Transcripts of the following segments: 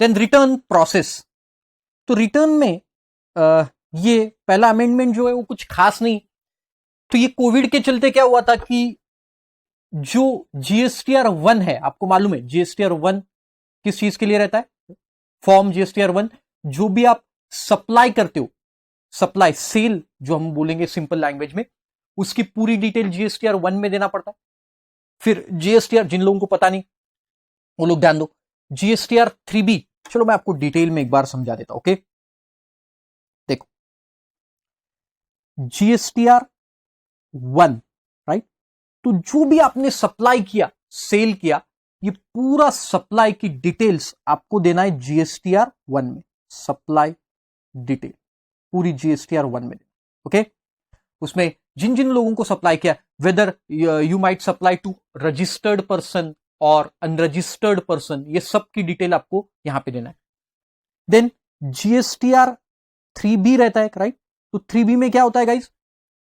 Then return process. तो return में ये पहला अमेंडमेंट जो है वो कुछ खास नहीं। तो ये कोविड के चलते क्या हुआ था कि जो जीएसटीआर 1 है, आपको मालूम है जीएसटीआर 1 किस चीज के लिए रहता है? फॉर्म जीएसटीआर 1 जो भी आप सप्लाई करते हो, सप्लाई सेल जो हम बोलेंगे सिंपल लैंग्वेज में, उसकी पूरी डिटेल जीएसटीआर 1 में देना पड़ता है। फिर जीएसटीआर, जिन लोगों को पता नहीं वो लोग ध्यान दो, जीएसटीआर 3B, चलो मैं आपको डिटेल में एक बार समझा देता हूं। ओके, देखो जीएसटीआर 1, राइट? तो जो भी आपने सप्लाई किया, सेल किया, ये पूरा सप्लाई की डिटेल्स आपको देना है जीएसटीआर 1 में। सप्लाई डिटेल पूरी जीएसटीआर 1 में देना। ओके, उसमें जिन जिन लोगों को सप्लाई किया, whether you might supply to registered person और अनरजिस्टर्ड पर्सन, ये सब की डिटेल आपको यहां पे देना है। देन जीएसटीआर 3B रहता है, राइट? तो 3B में क्या होता है गाइस,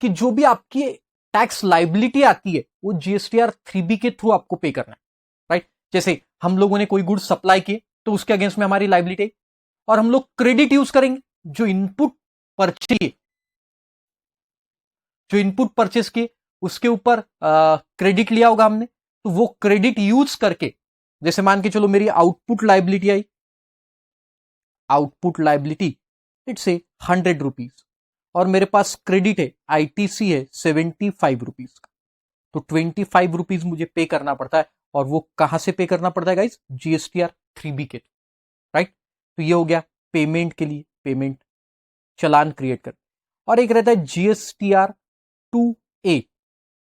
कि जो भी आपकी टैक्स लाइबिलिटी आती है वो जीएसटीआर 3B के थ्रू आपको पे करना है, राइट? जैसे हम लोगों ने कोई गुड्स सप्लाई किए तो उसके अगेंस्ट में हमारी लाइबिलिटी, और हम लोग क्रेडिट यूज करेंगे जो इनपुट परचेज किए उसके ऊपर क्रेडिट लिया होगा हमने, तो वो क्रेडिट यूज करके, जैसे मान के चलो मेरी output liability I, output liability it's से 100 रुपीज, और मेरे पास क्रेडिट है आईटीसी है 75 रुपीज का, तो 25 रुपीज मुझे पे करना पड़ता है। और वो कहां से पे करना पड़ता है गाइस? जीएसटीआर 3B के, राइट? तो ये हो गया पेमेंट के लिए, पेमेंट चालान क्रिएट कर। और एक रहता है जीएसटीआर 2A,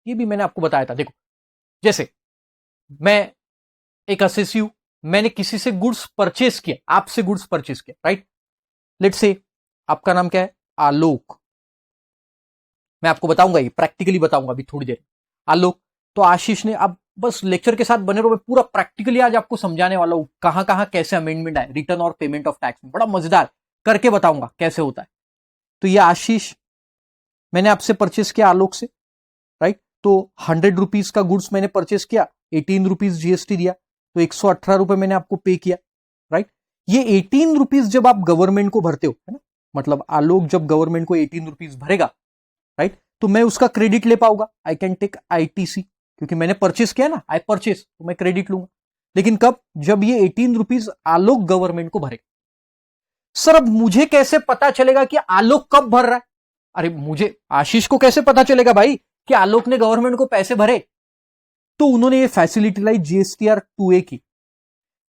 ये भी मैंने आपको बताया था। देखो जैसे मैं एक असेसी हूं, मैंने किसी से गुड्स परचेस किया, आपसे गुड्स परचेस किया, राइट? लेट्स से आपका नाम क्या है? आलोक। मैं आपको बताऊंगा, ये प्रैक्टिकली बताऊंगा अभी थोड़ी देर। आलोक, तो आशीष ने, अब बस लेक्चर के साथ बने रहो, मैं पूरा प्रैक्टिकली आज आपको समझाने वाला हूं कहां कहां कैसे अमेंडमेंट आए रिटर्न और पेमेंट ऑफ टैक्स में, बड़ा मजेदार करके बताऊंगा कैसे होता है। तो ये आशीष, मैंने आपसे परचेस किया आलोक से, राइट? तो 100 रुपीज का गुड्स मैंने परचेस किया, 18 रुपीज जीएसटी दिया, तो 118 रुपए मैंने आपको पे किया, राइट? ये 18 रुपीज जब आप गवर्नमेंट को भरते हो, है ना, मतलब आलोक जब गवर्नमेंट को 18 रुपीज भरेगा, राइट, तो मैं उसका क्रेडिट ले पाऊंगा, आई कैन टेक आईटीसी, क्योंकि मैंने परचेस किया ना, आई परचेस, तो मैं क्रेडिट लूंगा। लेकिन कब? जब ये 18 रुपीज आलोक गवर्नमेंट को भरेगा। सर अब मुझे कैसे पता चलेगा कि आलोक कब भर रहा है? अरे मुझे, आशीष को कैसे पता चलेगा भाई कि आलोक ने गवर्नमेंट को पैसे भरे? तो उन्होंने ये फैसिलिटी लाई जीएसटीआर 2A की,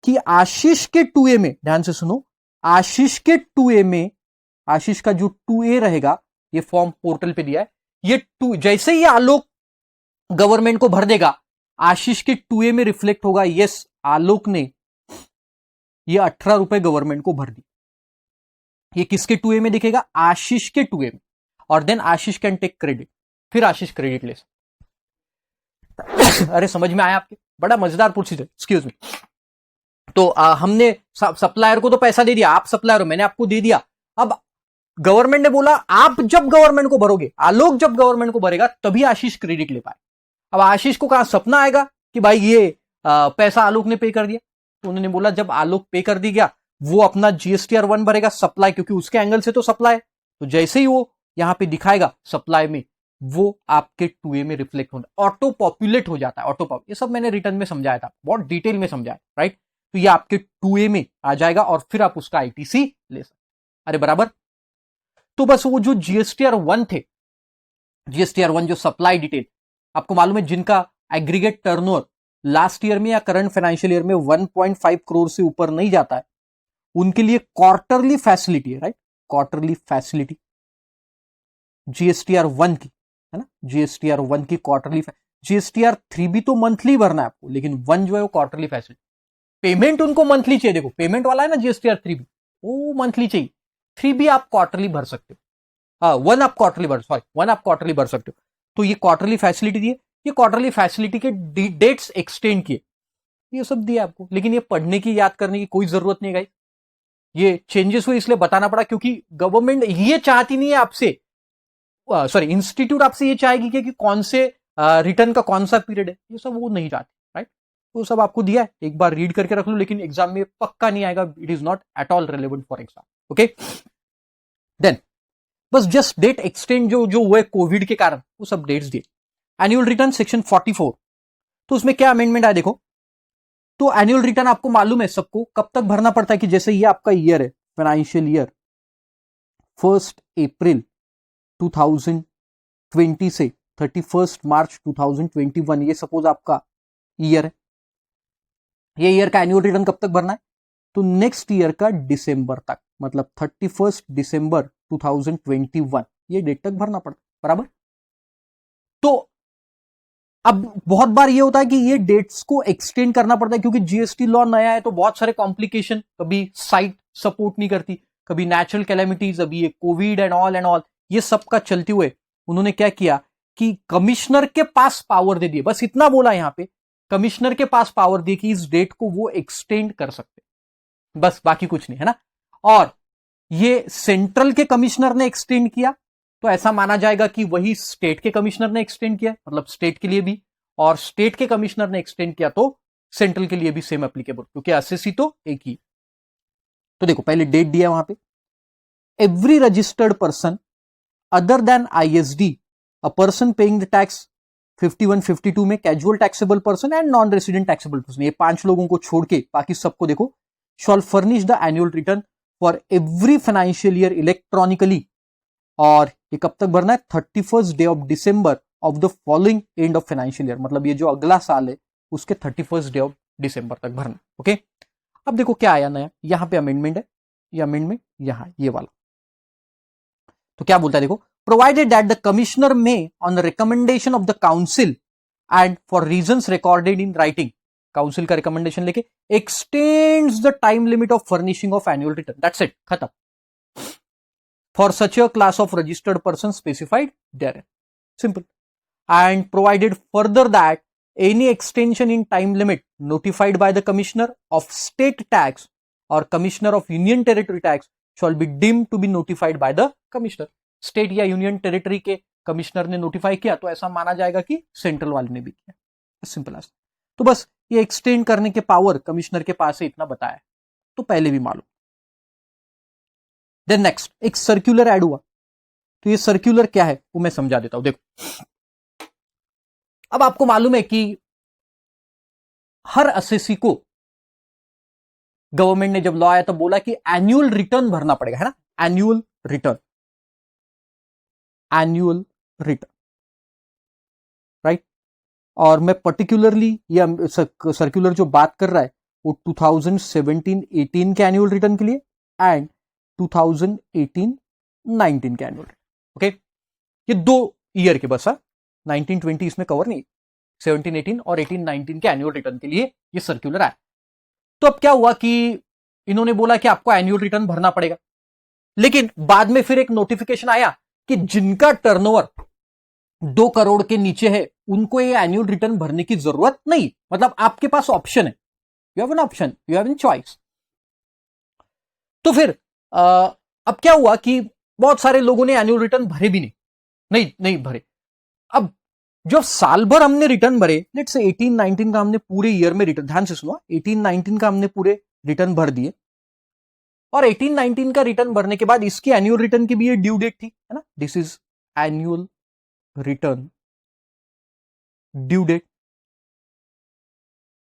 कि आशीष के 2A में, ध्यान से सुनो, आशीष के 2A में, आशीष का जो 2A रहेगा, ये फॉर्म पोर्टल पे दिया है, ये 2 जैसे ही आलोक गवर्नमेंट को भर देगा, आशीष के 2A में रिफ्लेक्ट होगा, यस आलोक ने ये 18 रुपए गवर्नमेंट को भर दी। ये किसके 2A में दिखेगा? आशीष के 2A में। और then Ashish can take credit, फिर आशीष क्रेडिट ले सकता। अरे समझ में आया आपके? बड़ा मजेदार प्रोसीजर, एक्सक्यूज मी। तो हमने सप्लायर को तो पैसा दे दिया, आप सप्लायर हो, मैंने आपको दे दिया। अब गवर्नमेंट ने बोला आप जब गवर्नमेंट को भरोगे, आलोक जब गवर्नमेंट को भरेगा, तभी आशीष क्रेडिट ले पाए। अब आशीष को कहां सपना आएगा कि भाई ये पैसा आलोक ने पे कर दिया? तो उन्होंने बोला जब आलोक पे कर दी गया, वो अपना जीएसटीआर 1 भरेगा, सप्लाई, क्योंकि उसके एंगल से तो सप्लाई है, तो जैसे ही वो यहां पे दिखाएगा सप्लाई में, वो आपके 2A में रिफ्लेक्ट होता, ऑटो पॉपुलेट हो जाता है, ऑटो पॉप, ये सब मैंने रिटर्न में समझाया था, बहुत डिटेल में समझाया, राइट? तो ये आपके 2A में आ जाएगा और फिर आप उसका आईटीसी ले सकते। अरे बराबर। तो बस वो जो जीएसटीआर 1 थे, जीएसटीआर 1 जो सप्लाई डिटेल, आपको मालूम है जिनका एग्रीगेट टर्नओवर लास्ट ईयर में या करंट फाइनेंशियल ईयर में 1.5 करोड़ से ऊपर नहीं जाता है, उनके लिए क्वार्टरली फैसिलिटी है, राइट? क्वार्टरली फैसिलिटी जीएसटीआर 1 की, है ना, जीएसटीआर 1 की क्वार्टरली। जीएसटीआर 3B तो मंथली भरना है आपको, लेकिन 1 जो है वो क्वार्टरली फैसिलिटी। पेमेंट उनको मंथली चाहिए, देखो पेमेंट वाला है ना जीएसटीआर 3B, वो मंथली चाहिए, 3B आप क्वार्टरली भर सकते हो, 1 आप क्वार्टरली भर, सॉरी 1 आप क्वार्टरली भर सकते हो। तो ये क्वार्टरली फैसिलिटी दी है, ये क्वार्टरली फैसिलिटी के डेट्स एक्सटेंड किए, ये सब दिया आपको, लेकिन ये पढ़ने की, याद करने की कोई जरूरत नहीं गाइस। ये चेंजेस हुए इसलिए बताना पड़ा, क्योंकि गवर्नमेंट ये चाहती नहीं है आपसे, सॉरी इंस्टीट्यूट आपसे ये चाहेगी कि कौन से रिटर्न का कौन सा पीरियड है, ये सब वो नहीं चाहती, राइट? वो सब आपको दिया है, एक बार रीड करके रख लो, लेकिन एग्जाम में पक्का नहीं आएगा, it is not at all relevant for exam. Okay, then बस जस्ट डेट एक्सटेंड जो जो हुए कोविड के कारण, वो सब डेट्स दिए। एनुअल रिटर्न सेक्शन 44, तो उसमें क्या अमेंडमेंट आया देखो। तो एनुअल रिटर्न आपको मालूम है सबको कब तक भरना पड़ता है, कि जैसे ये आपका ईयर है, फाइनेंशियल ईयर 1 अप्रैल 2020 से 31 मार्च 2021, ये सपोज आपका ईयर है। ये ईयर का एनुअल रिटर्न कब तक भरना है, तो नेक्स्ट ईयर का दिसंबर तक, मतलब 31 दिसंबर 2021, ये डेट तक भरना पड़ता है, बराबर। तो अब बहुत बार ये होता है कि ये डेट्स को एक्सटेंड करना पड़ता है, क्योंकि जीएसटी लॉ नया है, तो बहुत सारे कॉम्प्लिकेशन, कभी साइट सपोर्ट नहीं करती, कभी नेचुरल कैलेमिटीज, अभी ये कोविड एंड ऑल, ये सब का चलते हुए उन्होंने क्या किया कि कमिश्नर के पास पावर दे दिए, बस इतना बोला यहां पे, कमिश्नर के पास पावर दी कि इस डेट को वो एक्सटेंड कर सकते, बस बाकी कुछ नहीं है ना। और ये सेंट्रल के कमिश्नर ने एक्सटेंड किया, तो ऐसा माना जाएगा कि वही स्टेट के कमिश्नर ने एक्सटेंड किया, मतलब स्टेट के लिए भी, और स्टेट के कमिश्नर ने एक्सटेंड किया तो सेंट्रल के लिए भी सेम एप्लीकेबल, क्योंकि एसएससी तो एक ही। तो देखो पहले डेट दिया वहां पे, every registered person other than ISD, a person paying the tax 51 52 में casual taxable person and non resident taxable person, ये 5 लोगों को छोड़ के बाकी सबको देखो, shawl furnish the annual return for every financial year electronically, और ये कब तक भरना है, 31 day of December of the following and of financial year, मतलब ये जो अगला साल है उसके 31 डे ऑफ डिसंबर तक भरना। ओके, अब देखो क्या आया नया, यहां पे अमेंडमेंट है, ये अमेंडमेंट यहां ये वाला, तो क्या बोलता है देखो, प्रोवाइडेड दैट द कमिश्नर में on the recommendation of the council and for reasons recorded in writing, council का रिकमेंडेशन लेके x tends the time limit of furnishing of annual return, that's it, खत्म, for such a class of registered persons specified therein. Simple. And provided further that any extension in time limit notified by the Commissioner of State Tax or Commissioner of Union Territory Tax shall be deemed to be notified by the Commissioner. State या Union Territory के commissioner ने notify किया तो ऐसा माना जाएगा कि central वाले ने भी किया, सिंपल एज। तो बस ये एक्सटेंड करने के पावर कमिश्नर के पास है, इतना बताया, तो पहले भी मालूम। देन नेक्स्ट एक सर्कुलर ऐड हुआ, तो ये सर्कुलर क्या है वो मैं समझा देता हूं। देखो अब आपको मालूम है कि हर एसएससी को गवर्नमेंट ने जब लॉ आया तब बोला कि एनुअल रिटर्न भरना पड़ेगा, है ना, annual return, annual return, right. और मैं पर्टिकुलरली या सर्कुलर जो बात कर रहा है वो 2017-18 के एनुअल रिटर्न के लिए एंड 2018-19 के एनुअल रिटर्न। ओके, ये 2 ईयर के बस, 19-20 इसमें कवर नहीं, 17-18 और 18-19 के एनुअल रिटर्न के लिए ये सर्कुलर आया। तो अब क्या हुआ कि इन्होंने बोला कि आपको एनुअल रिटर्न भरना पड़ेगा, लेकिन बाद में फिर एक नोटिफिकेशन आया कि जिनका टर्नओवर 2 करोड़ के नीचे है उनको ये एनुअल रिटर्न भरने की जरूरत नहीं, मतलब आपके पास ऑप्शन है, you have an option, you have an choice. तो फिर अब क्या हुआ कि बहुत सारे लोगों ने एनुअल रिटर्न भरे भी नहीं भरे। अब जो साल भर हमने रिटर्न भरे, लेट्स से 18-19 का हमने पूरे ईयर में रिटर्न, ध्यान से सुनो, 18-19 का हमने पूरे रिटर्न भर दिए, और 18-19 का रिटर्न भरने के बाद इसकी एनुअल रिटर्न की भी ये ड्यू डेट थी, है ना, this is annual return due date.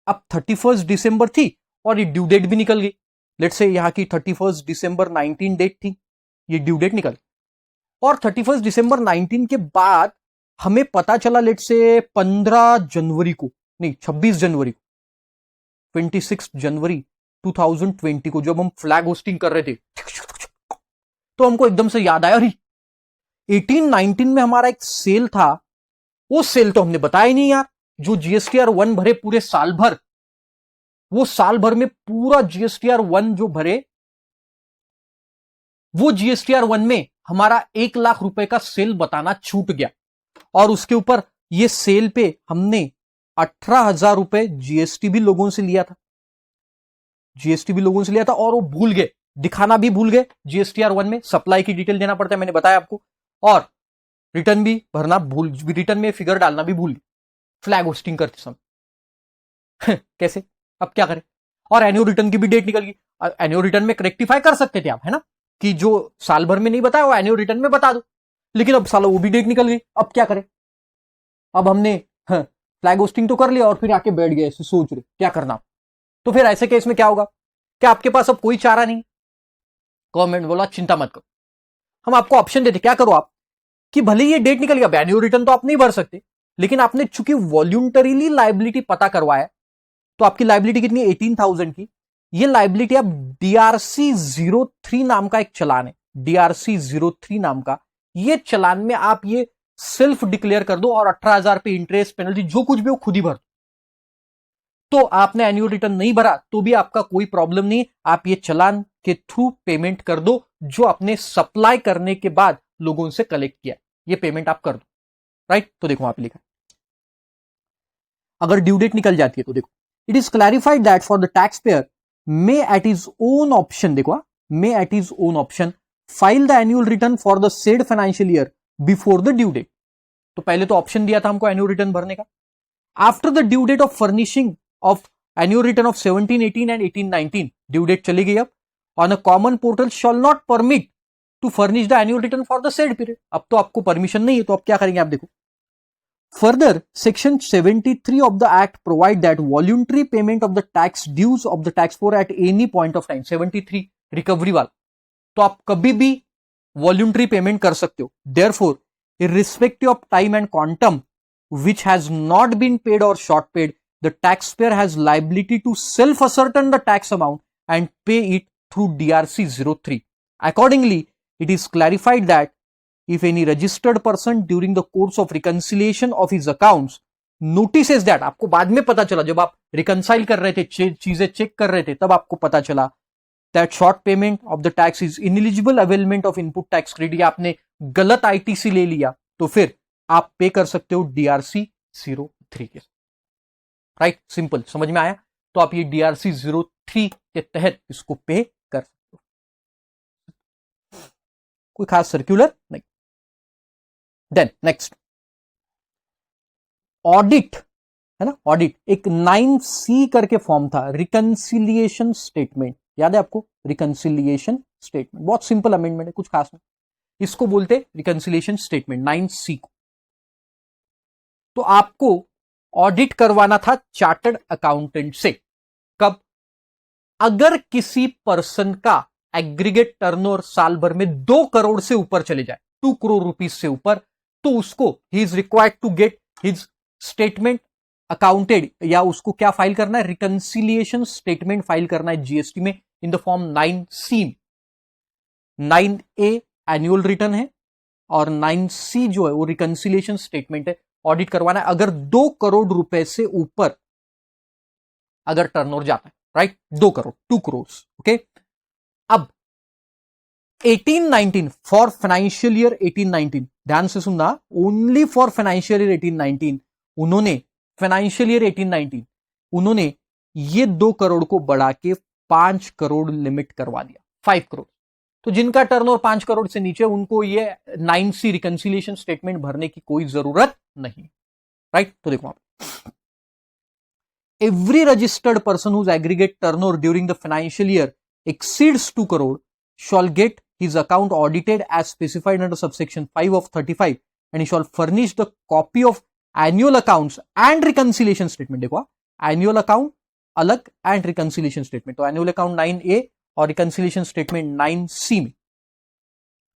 अब 31 दिसंबर थी और ये ड्यू डेट भी निकल गई, लेट्स से यहां की 31 दिसंबर 19 डेट थी, ये ड्यू डेट निकल, और 31 दिसंबर 19 के बाद हमें पता चला लेट्स से 15 जनवरी को, नहीं 26 जनवरी को, 26 जनवरी 2020 को जब हम फ्लैग होस्टिंग कर रहे थे, तो हमको एकदम से याद आया, अरे 18-19 में हमारा एक सेल था, वो सेल तो हमने बताया ही नहीं यार, जो जीएसटीआर 1 भरे पूरे साल भर, वो साल भर में पूरा जीएसटीआर 1 जो भरे, वो जीएसटीआर 1 में हमारा 1 लाख रुपए का सेल बताना छूट गया, और उसके ऊपर ये सेल पे हमने 18,000 रुपए जीएसटी भी लोगों से लिया था, जीएसटी भी लोगों से लिया था, और वो भूल गए, दिखाना भी भूल गए जीएसटीआर 1 में, सप्लाई की डिटेल देना पड़ता है, मैंने बताया आपको, और रिटर्न भी भरना भूल, रिटर्न में फिगर डालना भी भूल गए फ्लैग होस्टिंग करते समय। कैसे, अब क्या करें? और एनुअल रिटर्न की भी डेट निकल गई। एनुअल रिटर्न में रेक्टिफाई कर सकते थे आप, है ना, कि जो साल भर में नहीं बताया वो एनुअल रिटर्न में बता दो, लेकिन अब साला वो भी डेट निकल गई, अब क्या करें? अब हमने फ्लैग होस्टिंग तो कर लिया और फिर आके बैठ गए ऐसे सोच रहे क्या करना। तो फिर ऐसे केस में क्या होगा? क्या आपके पास अब कोई चारा नहीं? गवर्नमेंट बोला चिंता मत करो, हम आपको ऑप्शन देते, क्या करो आप, कि भले ये डेट निकल गया, एनुअल रिटर्न तो आप नहीं भर सकते, लेकिन आपने चूंकि वॉल्यूंटरीली लाइबिलिटी पता करवाया, तो आपकी लाइबिलिटी कितनी है? 18,000 की। ये लाइबिलिटी आप DRC-03 नाम का एक चलान है, DRC-03 नाम का, ये चलान में आप ये सेल्फ डिक्लेयर कर दो और 18,000 पे इंटरेस्ट पेनल्टी जो कुछ भी वो खुद ही भर दो। तो आपने एनुअल रिटर्न नहीं भरा तो भी आपका कोई प्रॉब्लम नहीं, आप ये चलान के थ्रू पेमेंट कर दो जो आपने सप्लाई करने के बाद लोगों से कलेक्ट किया, ये पेमेंट आप कर दो, राइट? तो देखो वहां पे लिखा है, अगर ड्यू डेट निकल जाती है तो देखो, it is clarified that for the tax payer may at his own option, देखो may at his own option file the annual return for the said financial year before the due date. तो पहले तो option दिया था हमको annual return भरने का, after the due date of furnishing of annual return of 17-18 and 18-19, due date चली गई अब, on a common portal shall not permit to furnish the annual return for the said period. अब तो आपको permission नहीं है, तो अब क्या करेंगे आप देखो, further section 73 of the act provide that voluntary payment of the tax dues of the taxpayer at any point of time, 73 recovery वाला, तो आप कभी भी वॉल्यूंटरी पेमेंट कर सकते हो। therefore irrespective of time and quantum which has not been paid or short paid, the taxpayer has liability to self ascertain the tax amount and pay it through DRC-03. accordingly it is clarified that if any registered person during the course of reconciliation of his accounts notices that, आपको बाद में पता चला जब आप reconcile कर रहे थे, चीजें चेक कर रहे थे, तब आपको पता चला that short payment of the tax is ineligible availment of input tax credit, या आपने गलत ITC ले लिया, तो फिर आप पे कर सकते हो DRC-03 के, राइट? सिंपल, समझ में आया? तो आप ये DRC-03 के तहत इसको पे कर सकते हो, कोई खास सर्क्यूलर नहीं। देन नेक्स्ट, ऑडिट, है ना, ऑडिट एक 9C करके फॉर्म था, रिकंसिलिएशन स्टेटमेंट, याद है आपको? रिकंसिलिएशन स्टेटमेंट बहुत सिंपल अमेंडमेंट है, कुछ खास नहीं, इसको बोलते रिकंसिलिएशन स्टेटमेंट 9C को। तो आपको ऑडिट करवाना था चार्टर्ड अकाउंटेंट से, कब? अगर किसी पर्सन का एग्रीगेट टर्नओवर साल भर में 2 करोड़ से ऊपर चले जाए, 2 करोड़ रुपीस से ऊपर, तो उसको ही is required to get his statement accounted, या उसको क्या फाइल करना है? रिकंसिलिएशन स्टेटमेंट फाइल करना है जीएसटी में in the form 9C। 9A annual return है और 9C जो है वो रिकंसिलिएशन स्टेटमेंट है, ऑडिट करवाना है अगर 2 करोड़ रुपए से ऊपर अगर टर्नओवर जाता है, राइट? 2 करोड़, 2 करोड़, ओके। अब 18-19 फॉर फाइनेंशियल ईयर 18-19, ध्यान से सुनना, ओनली फॉर फाइनेंशियल ईयर 18-19 उन्होंने, फाइनेंशियल ईयर 18-19 उन्होंने ये 2 करोड़ को बढ़ा के 5 करोड़ लिमिट करवा दिया, 5 करोड़। तो जिनका टर्नओवर 5 करोड़ से नीचे, उनको ये 9C रिकंसिलिएशन स्टेटमेंट भरने की कोई जरूरत नहीं, राइट? तो देखो आप, every registered person whose aggregate turnover during the financial year exceeds 2 crore shall get his account audited as specified under subsection 5 of 35 and he shall furnish the copy of annual accounts and reconciliation statement। देखो annual account अलग and reconciliation statement, तो annual account 9A और reconciliation statement 9C में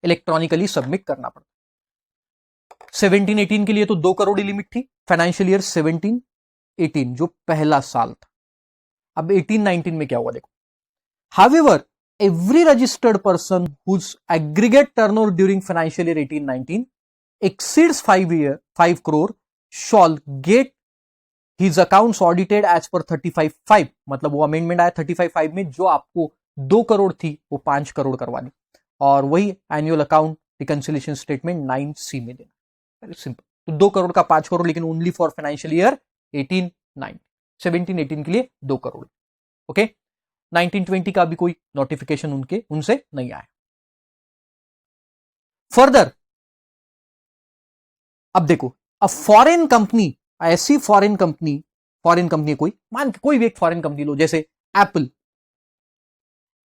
electronically submit करना पड़ता। 17-18 के लिए तो 2 करोड़ लिमिट थी, फाइनेंशियल ईयर 17-18 जो पहला साल था। अब 18-19 में क्या हुआ देखो, however every registered person whose aggregate turnover during financial year 18-19 exceeds 5 crore shall get his accounts audited as per 35(5), मतलब वो अमेंडमेंट आया 35(5) में, जो आपको 2 करोड़ थी वो 5 करोड़ करवानी, और वही annual account reconciliation statement 9C में देना। Very simple. तो 2 करोड़ का 5 करोड़, लेकिन ओनली फॉर फाइनेंशियल ईयर 18-19, 17-18 के लिए 2 करोड़, ओके। 19-20 का भी कोई नोटिफिकेशन उनसे नहीं आया। फर्दर अब देखो, अ फॉरेन कंपनी, ऐसी फॉरेन कंपनी फॉरेन कंपनी कोई, मान के कोई भी एक फॉरेन कंपनी लो, जैसे Apple,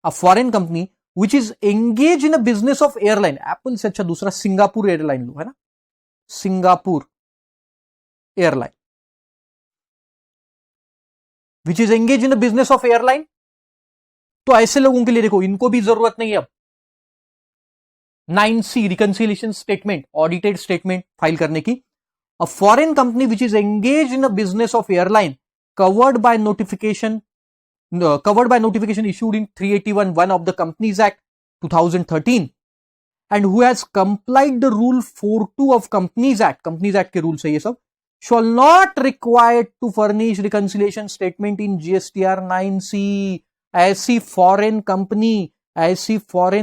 a foreign company which is engage in a business of airline, Apple से अच्छा दूसरा सिंगापुर एयरलाइन लो, है ना, Singapore airline which is engage in a business of airline. तो ऐसे लोगों के लिए देखो, इनको भी जरूरत नहीं है अब 9C reconciliation statement, audited statement file करने की। A foreign company which is engage in a business of airline covered by notification issued in 381(1) of the Companies Act 2013 and who has complied the rule 42 of Companies Act के rule है ये सब, shall not required to furnish reconciliation statement in GSTR 9C। ऐसी foreign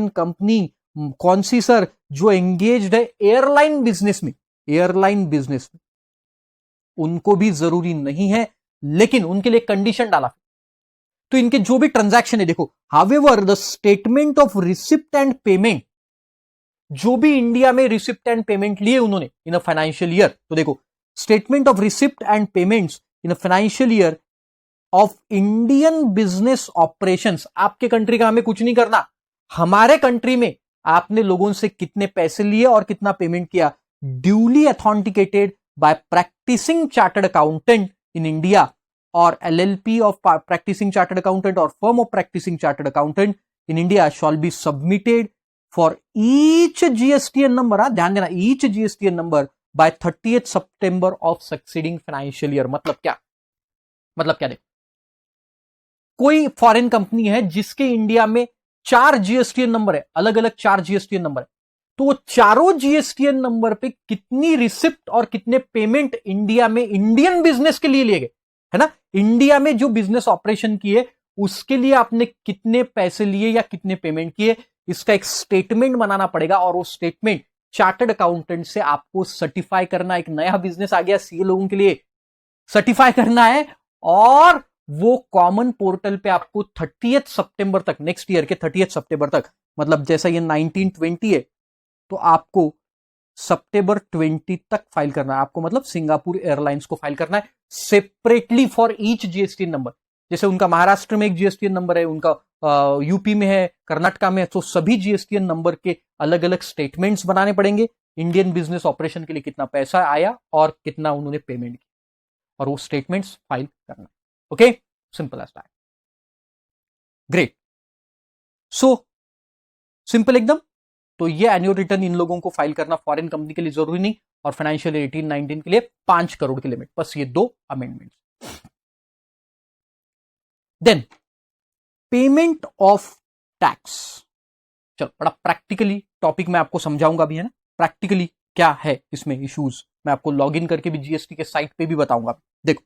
company कौन सी sir, जो engaged है airline business में, उनको भी जरूरी नहीं है, लेकिन उनके लिए कंडीशन डाला। तो इनके जो भी ट्रांजैक्शन है देखो, however the statement of receipt and payment, जो भी इंडिया में रिसिप्ट एंड पेमेंट लिए उन्होंने इन अ फाइनेंशियल ईयर, तो देखो statement of receipt and payments in a financial year of Indian business operations, आपके कंट्री का हमें कुछ नहीं करना, हमारे कंट्री में आपने लोगों से कितने पैसे लिए और कितना पेमेंट किया, duly authenticated by practising chartered accountant in India और LLP of practicing chartered accountant or firm of practicing chartered accountant in India shall be submitted for each GSTN number, ध्यान देना, each GSTN number by 30th September of succeeding financial year। मतलब क्या देखो, कोई foreign company है जिसके India में 4 GSTN number है, अलग अलग 4 GSTN नंबर है, तो वो चारों GSTN नंबर पे कितनी रिसिप्ट और कितने पेमेंट इंडिया में इंडियन बिजनेस के लिए गए, है ना, इंडिया में जो बिजनेस ऑपरेशन किए उसके लिए आपने कितने पैसे लिए या कितने पेमेंट किए, इसका एक स्टेटमेंट बनाना पड़ेगा और वो स्टेटमेंट चार्टर्ड अकाउंटेंट से आपको सर्टिफाई करना। एक नया बिजनेस आ गया सीए लोगों के लिए, सर्टिफाई करना है, और वो कॉमन पोर्टल पे आपको 30th सितंबर तक, नेक्स्ट ईयर के 30th सितंबर तक, मतलब जैसा ये 1920 है तो आपको सितंबर 20 तक फाइल करना है आपको, मतलब सिंगापुर एयरलाइंस को फाइल करना है separately for each GST number. जैसे उनका महाराष्ट्र में एक जीएसटीएन नंबर है, उनका यूपी में है, कर्नाटका में है, तो सभी जीएसटीएन नंबर के अलग अलग स्टेटमेंट्स बनाने पड़ेंगे, इंडियन बिजनेस ऑपरेशन के लिए कितना पैसा आया और कितना उन्होंने पेमेंट किया, और वो स्टेटमेंट्स फाइल करना। Okay, simple as that, great, so simple एकदम। तो ये एनुअल रिटर्न इन लोगों को फाइल करना फॉरेन कंपनी के लिए जरूरी नहीं, और फाइनेंशियल 18-19 के लिए 5 करोड़ की लिमिट, बस ये 2 amendments. Then payment of tax, चलो बड़ा प्रैक्टिकली टॉपिक मैं आपको समझाऊंगा भी, है ना, प्रैक्टिकली क्या है इसमें इश्यूज, मैं आपको लॉग इन करके भी जीएसटी के साइट पे भी बताऊंगा। देखो,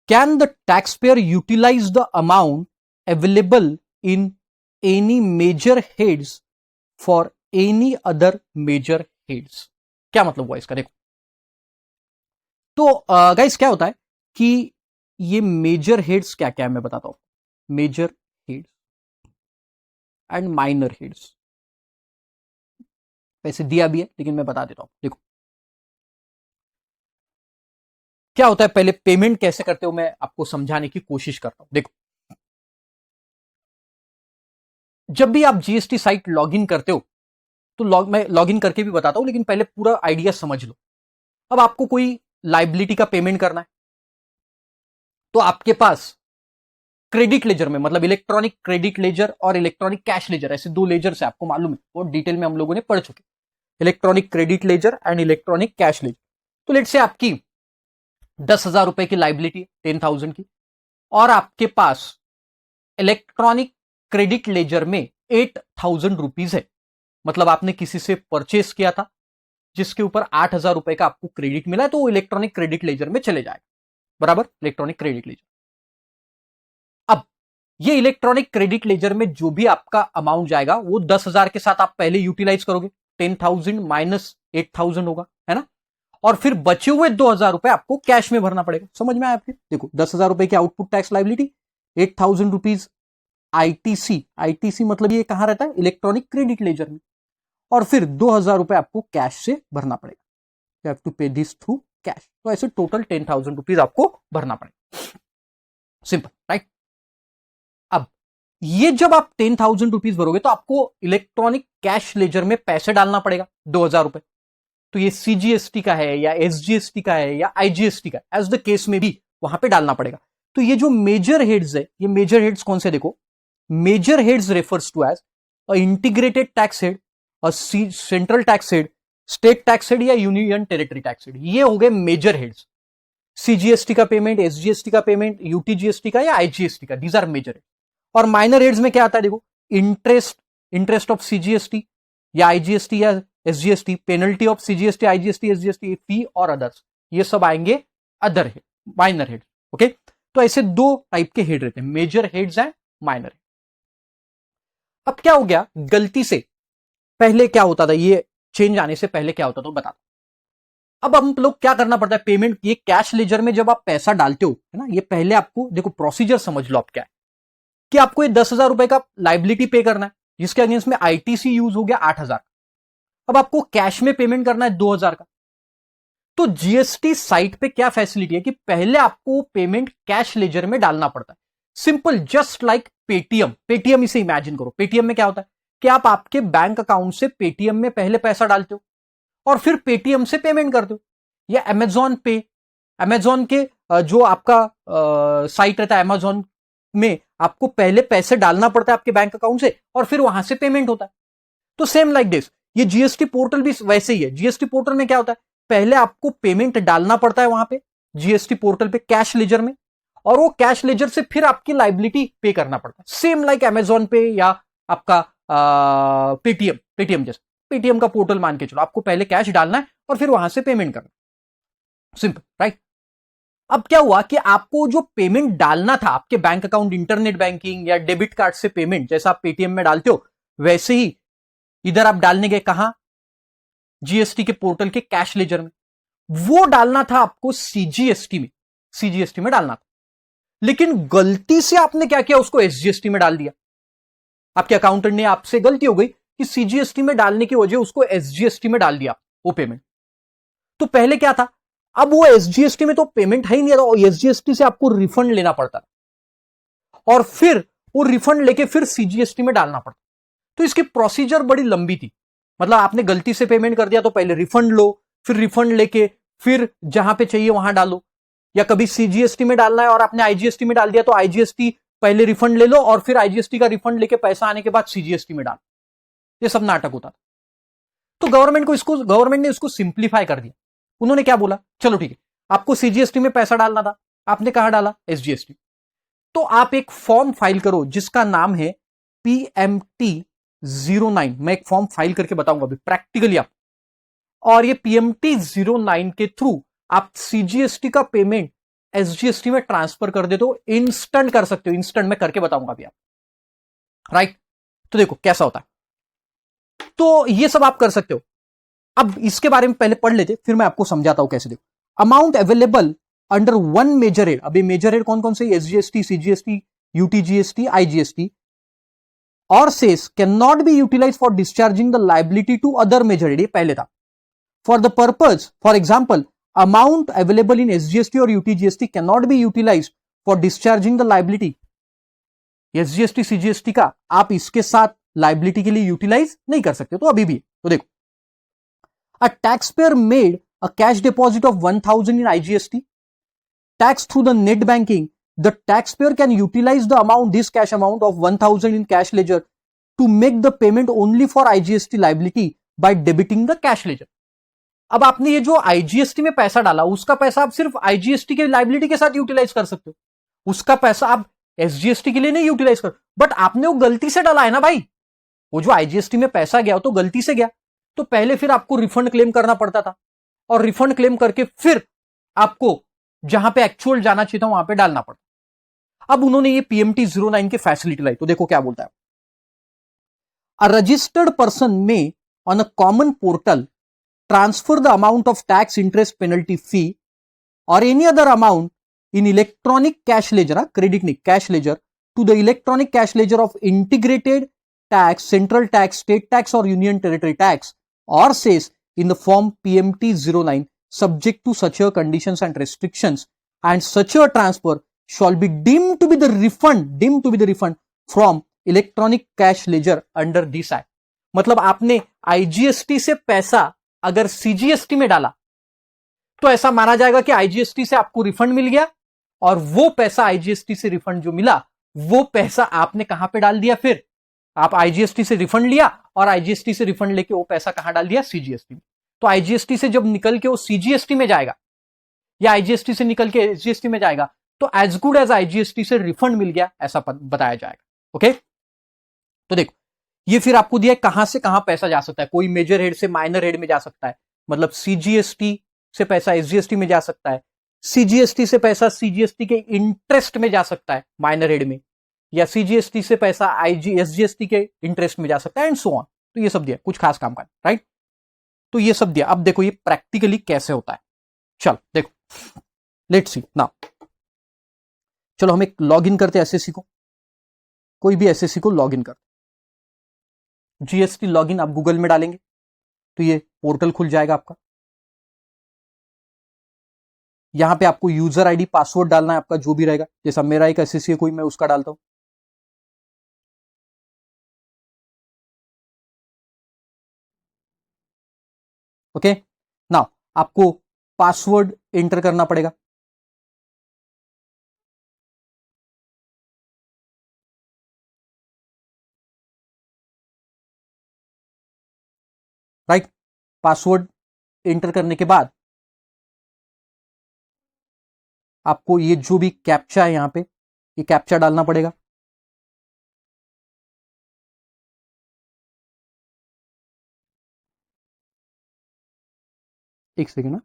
can the tax payer utilise the amount available in any major heads for any other major heads? क्या मतलब हुआ इसका? देखो, तो गाइस क्या होता है कि ये मेजर हेड्स क्या क्या है मैं बताता हूं। Major heads and minor heads, वैसे दिया भी है लेकिन मैं बता देता हूं। देखो क्या होता है, पहले पेमेंट कैसे करते हो मैं आपको समझाने की कोशिश करता हूं। देखो, जब भी आप जीएसटी साइट लॉगिन करते हो तो मैं लॉगिन करके भी बताता हूं, लेकिन पहले पूरा आइडिया समझ लो। अब आपको कोई लाइबिलिटी का पेमेंट करना है तो आपके पास क्रेडिट लेजर में, मतलब इलेक्ट्रॉनिक क्रेडिट लेजर और इलेक्ट्रॉनिक कैश लेजर, ऐसे 2 लेजर से आपको मालूम है, वो डिटेल में हम लोगों ने पढ़ चुके, electronic credit ledger and electronic cash ledger. तो लेट से आपकी 10,000 रुपए की लाइबिलिटी, 10,000 की, और आपके पास इलेक्ट्रॉनिक क्रेडिट लेजर में 8,000 रुपीज है, मतलब आपने किसी से परचेस किया था जिसके ऊपर 8,000 रुपए का आपको क्रेडिट मिला है, तो वो इलेक्ट्रॉनिक क्रेडिट लेजर में चले जाएगा, बराबर, इलेक्ट्रॉनिक क्रेडिट लेजर। अब ये इलेक्ट्रॉनिक क्रेडिट लेजर में जो भी आपका अमाउंट जाएगा वो 10,000 के साथ आप पहले यूटिलाइज करोगे, 10,000 माइनस 8,000 होगा, है ना, और फिर बचे हुए 2,000 रुपए आपको कैश में भरना पड़ेगा। समझ में आया आपके? देखो, 10,000 रुपए की output tax liability, 8,000 rupees ITC, ITC मतलब ये कहां रहता है, इलेक्ट्रॉनिक क्रेडिट लेजर में, और फिर 2,000 रुपए आपको कैश से भरना पड़ेगा। यू हैव टू पे दिस थ्रू कैश। तो ऐसे टोटल 10,000 रुपीज आपको भरना पड़ेगा। Simple, right. अब ये जब आप 10,000 रुपीज भरोगे तो आपको इलेक्ट्रॉनिक कैश लेजर में पैसे डालना पड़ेगा 2,000 रुपए। तो ये सीजीएसटी का है या एसजीएसटी का है या आईजीएसटी का, एज द केस में भी वहां पे डालना पड़ेगा। तो ये जो मेजर हेड्स है, ये मेजर हेड्स कौन से, देखो major heads refers to as a integrated tax head, a central tax head, state tax head या यूनियन टेरिटरी टैक्स हेड। ये हो गए मेजर हेड्स। सीजीएसटी का पेमेंट, एसजीएसटी का पेमेंट, यूटीजीएसटी का या आईजीएसटी का, दीज आर मेजर हेड। और माइनर हेड्स में क्या आता है, देखो इंटरेस्ट ऑफ सीजीएसटी या आईजीएसटी या SGST, penalty of CGST, IGST, SGST, fee और अदर्स, ये सब आएंगे other head, minor head. Okay, तो ऐसे दो टाइप के हेड रहते हैं, major heads and minor head. अब क्या हो गया, गलती से पहले क्या होता था, ये चेंज आने से पहले क्या होता था बता दो। अब हम लोग क्या करना पड़ता है, पेमेंट, ये कैश लेजर में जब आप पैसा डालते हो, है ना, ये पहले आपको देखो प्रोसीजर समझ लो आप क्या है, कि आपको ये 10,000 रुपए का लाइबिलिटी पे करना है, जिसके अगेंस्ट में आईटीसी यूज हो गया 8,000। अब आपको कैश में पेमेंट करना है 2,000 का। तो जीएसटी साइट पे क्या फैसिलिटी है कि पहले आपको पेमेंट कैश लेजर में डालना पड़ता है। Simple, just like Paytm. Paytm इसे इमेजिन करो, पेटीएम में क्या होता है कि आप आपके बैंक अकाउंट से पेटीएम में पहले पैसा डालते हो और फिर पेटीएम से पेमेंट करते हो। या अमेजॉन पे, अमेजॉन के जो आपका साइट रहता है, अमेजॉन में आपको पहले पैसे डालना पड़ता है आपके बैंक अकाउंट से और फिर वहां से पेमेंट होता है। तो सेम लाइक दिस, ये जीएसटी पोर्टल भी वैसे ही है। जीएसटी पोर्टल में क्या होता है, पहले आपको पेमेंट डालना पड़ता है वहां पे जीएसटी पोर्टल पे कैश लेजर में, और वो कैश लेजर से फिर आपकी लाइबिलिटी पे करना पड़ता है। सेम लाइक अमेजॉन पे या आपका पेटीएम, पेटीएम जैसे पेटीएम का पोर्टल मान के चलो, आपको पहले कैश डालना है और फिर वहां से पेमेंट करना, सिंपल, राइट। अब क्या हुआ कि आपको जो पेमेंट डालना था आपके बैंक अकाउंट, इंटरनेट बैंकिंग या डेबिट कार्ड से पेमेंट, जैसा आप पेटीएम में डालते हो वैसे ही इधर आप डालने गए, कहां, जीएसटी के पोर्टल के कैश लेजर में। वो डालना था आपको सीजीएसटी में, सीजीएसटी में डालना था, लेकिन गलती से आपने क्या किया, उसको एसजीएसटी में डाल दिया। आपके अकाउंटेंट ने, आपसे गलती हो गई कि सीजीएसटी में डालने की वजह उसको एसजीएसटी में डाल दिया वो पेमेंट। तो पहले क्या था, अब वो एसजीएसटी में तो पेमेंट है ही नहीं था, और एसजीएसटी से आपको रिफंड लेना पड़ता था और फिर वो रिफंड लेके फिर सीजीएसटी में डालना पड़ता। तो इसकी प्रोसीजर बड़ी लंबी थी। मतलब आपने गलती से पेमेंट कर दिया तो पहले रिफंड लो, फिर रिफंड लेके फिर जहां पे चाहिए वहां डालो, या कभी सीजीएसटी में डालना है और आपने आईजीएसटी में डाल दिया तो आईजीएसटी पहले रिफंड ले लो और फिर आईजीएसटी का रिफंड लेके पैसा आने के बाद सीजीएसटी में डाल। ये सब नाटक होता था। तो गवर्नमेंट ने इसको सिंप्लीफाई कर दिया। उन्होंने क्या बोला, चलो ठीक है, आपको सीजीएसटी में पैसा डालना था, आपने कहां डाला, एसजीएसटी। तो आप एक फॉर्म फाइल करो जिसका नाम है PMT09। मैं एक फॉर्म फाइल करके बताऊंगा अभी प्रैक्टिकली आप, और ये PMT09 के थ्रू आप सीजीएसटी का पेमेंट एसजीएसटी में ट्रांसफर कर दे तो इंस्टेंट कर सकते हो। इंस्टेंट में करके बताऊंगा अभी आप, राइट। तो देखो कैसा होता है, तो ये सब आप कर सकते हो। अब इसके बारे में पहले पढ़ लेते, फिर मैं आपको समझाता हूं कैसे। देखो, amount available under one major head. अभी मेजर हेड कौन कौन से, एसजीएसटी, सीजीएसटी, यूटीजीएसटी, आईजीएसटी, और cess can not be utilize for discharging the liability to other major head. ये पहले था, for the purpose, for example, amount available in SGST और UTGST can not be utilize for discharging the liability. SGST, CGST का आप इसके साथ liability के लिए यूटिलाइज नहीं कर सकते। तो अभी भी तो देखो, a taxpayer made a cash deposit of 1,000 in IGST, tax through the net banking, the taxpayer can utilize the amount, this cash amount of 1,000 in cash ledger to make the payment only for IGST liability by debiting the cash ledger. अब आपने ये जो IGST में पैसा डाला, उसका पैसा आप सिर्फ आईजीएसटी के लाइबिलिटी के साथ यूटिलाइज कर सकते हो, उसका पैसा आप एसजीएसटी के लिए नहीं यूटिलाइज कर। बट आपने वो गलती से डाला है ना भाई, वो जो आईजीएसटी में पैसा गया वो तो गलती से गया, तो पहले फिर आपको रिफंड क्लेम करना पड़ता था, और रिफंड क्लेम करके फिर आपको जहां पे एक्चुअल जाना चाहिए था वहां पे डालना पड़ता। अब उन्होंने ये PMT09 की फैसिलिटी लाई, तो देखो क्या बोलता है, a registered person may on a common portal transfer the amount of tax, interest, penalty, fee और any other amount in electronic cash ledger, credit नहीं cash ledger, to the electronic cash ledger of integrated tax, central tax, state tax और union territory tax, or says in the form PMT09 subject to such a conditions and restrictions, and such a transfer shall be deemed to be the refund from electronic cash laser under this act. मतलब आपने IGST से पैसा अगर CGST में डाला तो ऐसा माना जाएगा कि आईजीएसटी से आपको रिफंड मिल गया, और वो पैसा आईजीएसटी से रिफंड जो मिला वो पैसा आपने कहां पे डाल दिया, फिर आप आईजीएसटी से रिफंड लिया और आईजीएसटी से रिफंड लेके वो पैसा कहां डाल दिया, सीजीएसटी में। तो आईजीएसटी से जब निकल के वो सीजीएसटी में जाएगा या आईजीएसटी से निकल के एसजीएसटी में जाएगा तो एज गुड एज आईजीएसटी से रिफंड मिल गया ऐसा बताया जाएगा। ओके, तो देखो ये फिर आपको दिया है कहां से कहां पैसा जा सकता है। कोई मेजर हेड से माइनर हेड में जा सकता है, मतलब सीजीएसटी से पैसा एसजीएसटी में जा सकता है, सीजीएसटी से पैसा सीजीएसटी के इंटरेस्ट में जा सकता है माइनर हेड में, या सीजीएसटी से पैसा एसजीएसटी के इंटरेस्ट में जा सकता है, एंड सो ऑन। तो ये सब दिया, कुछ खास काम का, राइट। तो ये सब दिया। अब देखो ये प्रैक्टिकली कैसे होता है। चल देखो, लेट्स सी नाउ। चलो हम एक लॉग इन करते हैं एसएससी को, कोई भी एसएससी को लॉग इन कर, जीएसटी लॉगिन आप गूगल में डालेंगे तो ये पोर्टल खुल जाएगा आपका। यहां पे आपको यूजर आईडी पासवर्ड डालना है आपका जो भी रहेगा, जैसा मेरा एक एसएससी है कोई, मैं उसका डालता हूं। ओके, नाउ आपको पासवर्ड एंटर करना पड़ेगा। राइट, पासवर्ड एंटर करने के बाद आपको ये जो भी कैप्चा है यहां पे, ये कैप्चा डालना पड़ेगा। एक सेकेंड ना,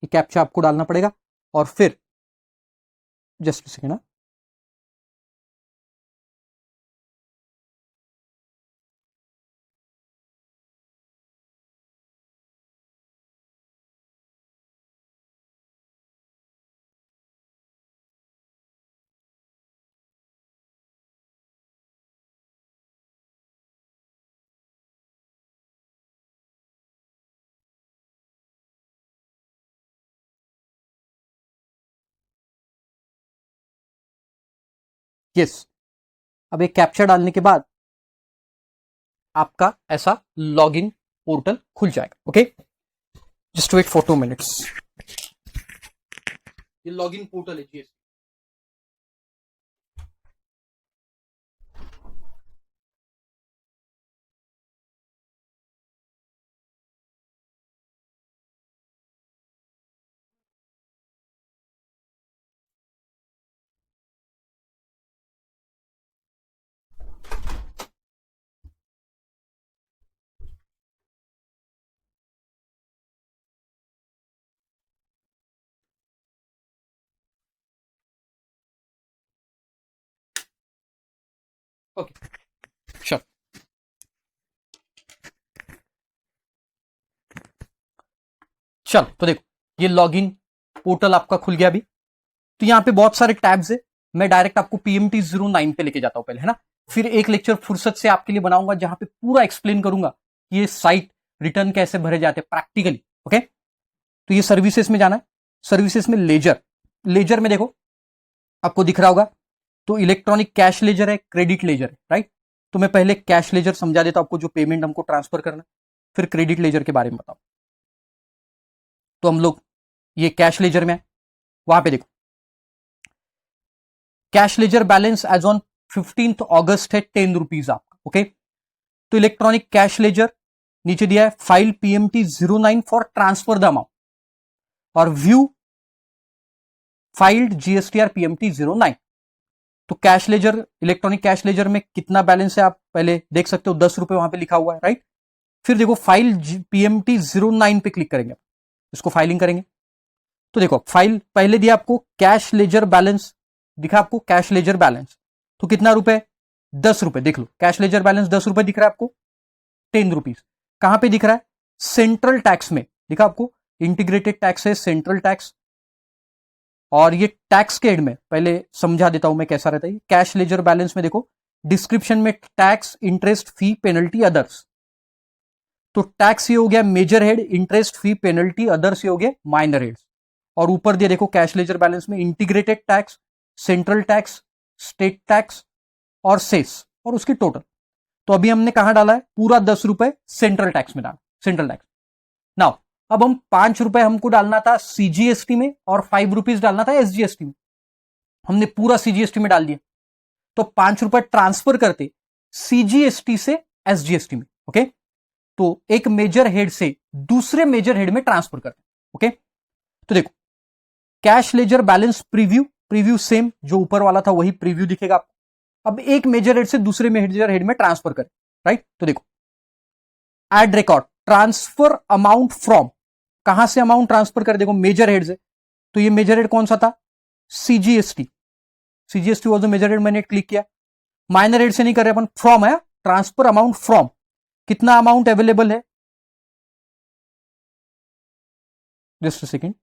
ये कैप्चा आपको डालना पड़ेगा और फिर जस्ट सेकेंड ना, यस। अब एक कैप्चा डालने के बाद आपका ऐसा लॉगिन पोर्टल खुल जाएगा। Okay, just wait for 2 minutes. ये लॉगिन पोर्टल है जीएसटी। ओके, चल चल तो देखो ये लॉगिन पोर्टल आपका खुल गया अभी। तो यहां पे बहुत सारे टैब्स है, मैं डायरेक्ट आपको पीएमटी 09 पे लेके जाता हूं पहले, है ना। फिर एक लेक्चर फुर्सत से आपके लिए बनाऊंगा जहां पे पूरा एक्सप्लेन करूंगा कि ये साइट रिटर्न कैसे भरे जाते हैं प्रैक्टिकली। ओके, तो ये सर्विसेज में जाना है। सर्विसेज में लेजर, लेजर में देखो आपको दिख रहा होगा, तो इलेक्ट्रॉनिक कैश लेजर है, क्रेडिट लेजर है, राइट। तो मैं पहले कैश लेजर समझा देता हूं आपको, जो पेमेंट हमको ट्रांसफर करना है, फिर क्रेडिट लेजर के बारे में बताऊं। तो हम लोग ये कैश लेजर में है, वहां पे देखो cash ledger balance as on 15 अगस्त है 10 रुपीज आपका। ओके, तो इलेक्ट्रॉनिक कैश लेजर नीचे दिया है file PMT 09 for transfer the amount, और व्यू फाइल्ड जीएसटीआर पीएमटी 09। तो cash ledger, electronic cash laser में कितना बैलेंस है आप पहले देख सकते हो, 10 रुपए वहां पे लिखा हुआ है, राइट। फिर देखो फाइल पीएमटी 09 पे क्लिक करेंगे, इसको फाइलिंग करेंगे। तो देखो फाइल पहले दिया आपको कैश लेजर बैलेंस, दिखा आपको कैश लेजर बैलेंस, तो कितना रुपए, 10 रुपए। देख लो कैश लेजर बैलेंस 10 रुपए दिख रहा है आपको, 10 रुपीज। कहां पे दिख रहा है, सेंट्रल टैक्स में दिखा आपको, इंटीग्रेटेड टैक्स है, सेंट्रल टैक्स, और ये टैक्स के एंड में पहले समझा देता हूं मैं कैसा रहता है। कैश लेजर बैलेंस में देखो डिस्क्रिप्शन में टैक्स, इंटरेस्ट, फी, पेनल्टी, अदर्स। तो टैक्स ये हो गया मेजर हेड, इंटरेस्ट, फी, पेनल्टी, अदर्स ये हो गया माइनर हेड्स। और ऊपर दिया देखो कैश लेजर बैलेंस में integrated tax, central tax, state tax और सेस और उसकी टोटल। तो अभी हमने कहां डाला है? पूरा 10 रुपए सेंट्रल टैक्स में डाला, सेंट्रल टैक्स। नाउ अब हम 5 रुपए हमको डालना था सीजीएसटी में और 5 रुपीज डालना था एसजीएसटी में। हमने पूरा सीजीएसटी में डाल दिया, तो 5 रुपए ट्रांसफर करते सीजीएसटी से एसजीएसटी में। ओके, तो एक मेजर हेड से दूसरे मेजर हेड में ट्रांसफर करते। ओके, तो देखो cash ledger balance preview, preview same जो ऊपर वाला था वही प्रीव्यू दिखेगा आपको। अब एक मेजर हेड से दूसरे मेजर हेड में ट्रांसफर करें, राइट? तो देखो add record, transfer amount from, कहां से अमाउंट ट्रांसफर कर? देखो मेजर हेड से, तो ये मेजर हेड कौन सा था? CGST. CGST was the major head, मैंने क्लिक किया। माइनर हेड से नहीं कर रहे अपन, फ्रॉम है, ट्रांसफर अमाउंट फ्रॉम, कितना अमाउंट अवेलेबल है? Just a second,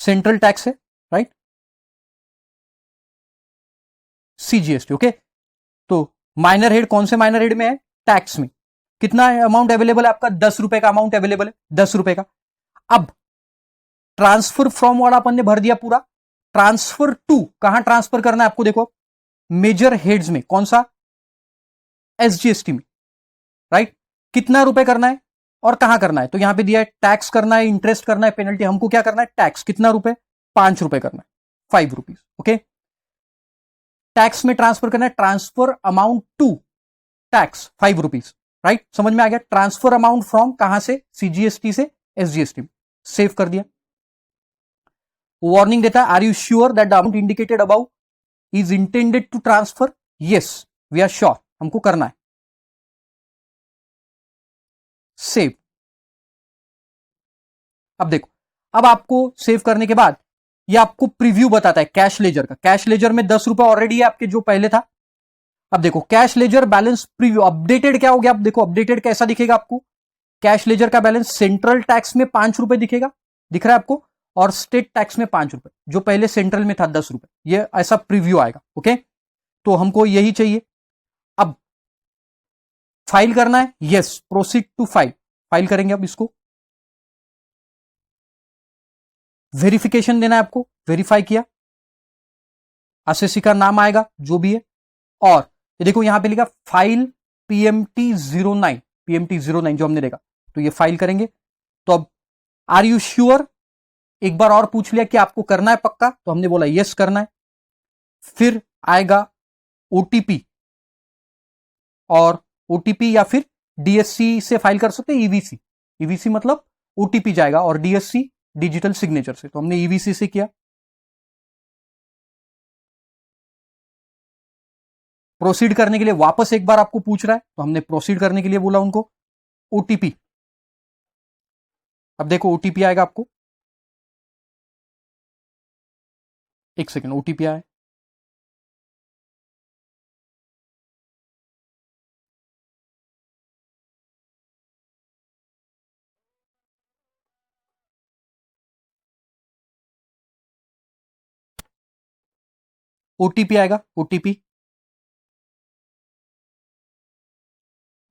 central tax है, राइट? सीजीएसटी। ओके, तो माइनर हेड कौन से माइनर हेड में है? टैक्स में। कितना अमाउंट अवेलेबल है आपका? 10 रुपए का अमाउंट अवेलेबल है, 10 रुपए का। अब ट्रांसफर फ्रॉम वाला अपन ने भर दिया पूरा। ट्रांसफर टू, कहां ट्रांसफर करना है आपको? देखो मेजर हेड्स में, कौन सा? एसजीएसटी में, राइट? कितना रुपए करना है और कहां करना है? तो यहां पे दिया है टैक्स करना है, इंटरेस्ट करना है, पेनल्टी। हमको क्या करना है? टैक्स। कितना रुपए? 5 रुपए करना है, 5 रुपीज। ओके, टैक्स में ट्रांसफर करना है, transfer amount to tax 5 rupees, right? समझ में आ गया? ट्रांसफर अमाउंट फ्रॉम कहां से? सीजीएसटी से एसजीएसटी में। सेव कर दिया। वार्निंग देता है, are you sure that the amount indicated above is intended to transfer? Yes we are sure, हमको करना है। सेव। अब देखो, अब आपको सेव करने के बाद ये आपको प्रीव्यू बताता है कैश लेजर का। कैश लेजर में 10 रुपए ऑलरेडी है आपके, जो पहले था। अब देखो cash ledger balance preview updated क्या हो गया? अब देखो अपडेटेड कैसा दिखेगा आपको? कैश लेजर का बैलेंस सेंट्रल टैक्स में 5 रुपए दिखेगा, दिख रहा है आपको, और स्टेट टैक्स में 5 रुपए, जो पहले सेंट्रल में था 10 रुपए। ये ऐसा प्रीव्यू आएगा। ओके, तो हमको यही चाहिए। अब फाइल करना है, yes, proceed to file. File करेंगे अब इसको। वेरिफिकेशन देना है आपको, वेरीफाई किया, असेसी का नाम आएगा जो भी है। और ये देखो यहां पे लिखा फाइल PMT09, PMT09 जो हमने देखा, तो ये फाइल करेंगे। तो अब आर यू श्योर, एक बार और पूछ लिया कि आपको करना है पक्का, तो हमने बोला यस करना है। फिर आएगा ओटीपी, और ओटीपी या फिर डीएससी से फाइल कर सकते हैं, ईवीसी। ईवीसी मतलब ओटीपी जाएगा, और डीएससी डिजिटल सिग्नेचर से, तो हमने ईवीसी से किया। प्रोसीड करने के लिए वापस एक बार आपको पूछ रहा है, तो हमने प्रोसीड करने के लिए बोला उनको ओटीपी। अब देखो ओटीपी आएगा आपको, एक सेकेंड, ओटीपी आया। ओटीपी आएगा, ओटीपी,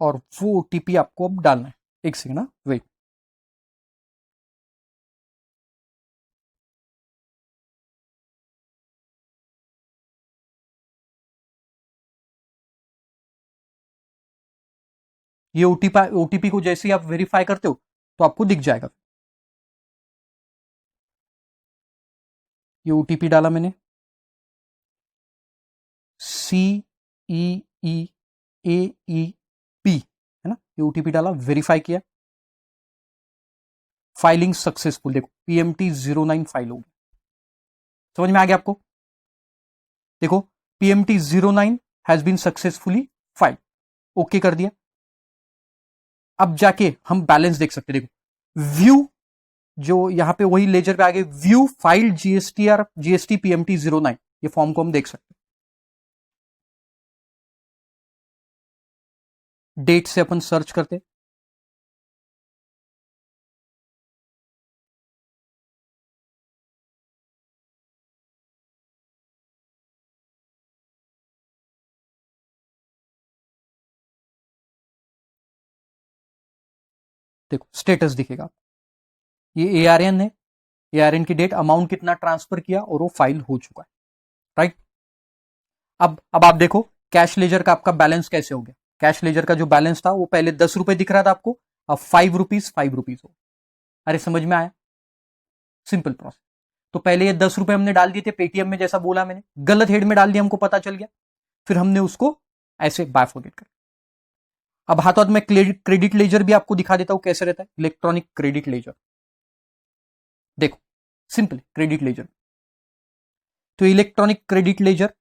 और वो ओटीपी आपको अब डालना है। एक सेकेंड ना, वेट। ये ओटीपी को जैसे ही आप वेरीफाई करते हो तो आपको दिख जाएगा। ये ओटीपी डाला मैंने, CEEAEP, है ना? ये ओटीपी डाला, वेरीफाई किया, फाइलिंग सक्सेसफुल। देखो PMT09 फाइल होगी। समझ में आ गया आपको? देखो PMT09 has been successfully file, okay कर दिया। अब जाके हम बैलेंस देख सकते हैं। देखो व्यू, जो यहां पे वही लेजर पे आगे व्यू फाइल GST PMT09, ये फॉर्म को हम देख सकते हैं। डेट से अपन सर्च करते हैं। देखो स्टेटस दिखेगा, ये एआरएन है, एआरएन की डेट, अमाउंट कितना ट्रांसफर किया और वो फाइल हो चुका है, राइट। अब आप देखो कैश लेजर का आपका बैलेंस कैसे हो गया। कैश लेजर का जो बैलेंस था वो पहले 10 रुपए दिख रहा था आपको, अब 5 रुपीज हो। अरे समझ में आया, सिंपल प्रोसेस। तो पहले ये 10 रुपए हमने डाल दिए थे पेटीएम में, जैसा बोला मैंने, गलत हेड में डाल दिया, हमको पता चल गया, फिर हमने उसको ऐसे बायफॉर्गेट कर। अब हाथों हाथ में क्रेडिट लेजर भी आपको दिखा देता हूं कैसे रहता है, इलेक्ट्रॉनिक क्रेडिट लेजर। देखो सिंपल क्रेडिट लेजर, तो इलेक्ट्रॉनिक क्रेडिट लेजर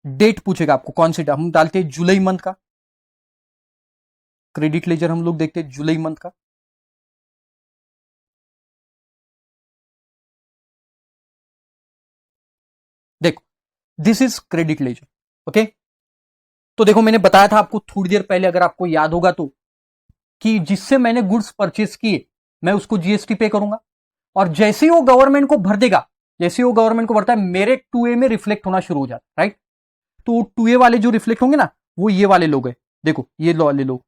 डेट पूछेगा आपको कौन सी, हम डालते हैं जुलाई मंथ का, क्रेडिट लेजर हम लोग देखते हैं जुलाई मंथ का। देखो this is credit ledger, okay. तो देखो मैंने बताया था आपको थोड़ी देर पहले, अगर आपको याद होगा तो, कि जिससे मैंने गुड्स परचेस किए मैं उसको जीएसटी पे करूंगा, और जैसे ही वो गवर्नमेंट को भर देगा, जैसे ही वो गवर्नमेंट को भरता है, मेरे 2A में रिफ्लेक्ट होना शुरू हो जाता है, राइट। तो 2A वाले जो रिफ्लेक्ट होंगे ना, वो ये वाले लोग हैं, देखो ये वाले लोग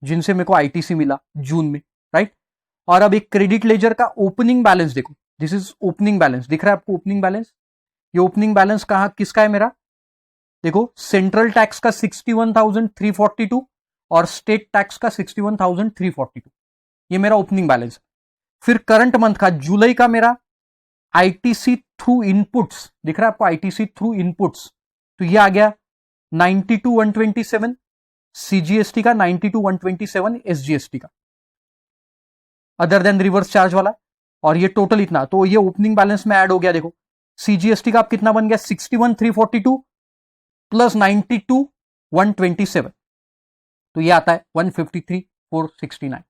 जिनसे मेरे को आईटीसी मिला जून में, राइट। और अब एक क्रेडिट लेजर का ओपनिंग बैलेंस देखो, दिस इज ओपनिंग बैलेंस, दिख रहा है आपको ओपनिंग बैलेंस। ये ओपनिंग बैलेंस कहां किसका है मेरा, देखो सेंट्रल टैक्स का 61,342 और स्टेट टैक्स का 61,342, ये मेरा ओपनिंग बैलेंस है। फिर करंट मंथ का जुलाई का मेरा आईटीसी थ्रू इनपुट्स दिख रहा है आपको, आईटीसी थ्रू इनपुट्स, तो ये आ गया 92,127, सीजीएसटी का 92,127, एसजीएसटी का अदर देन रिवर्स चार्ज वाला, और ये टोटल इतना, तो ये ओपनिंग बैलेंस में ऐड हो गया। देखो सीजीएसटी का आप कितना बन गया, 61,342 प्लस 92,127, तो ये आता है 153,469,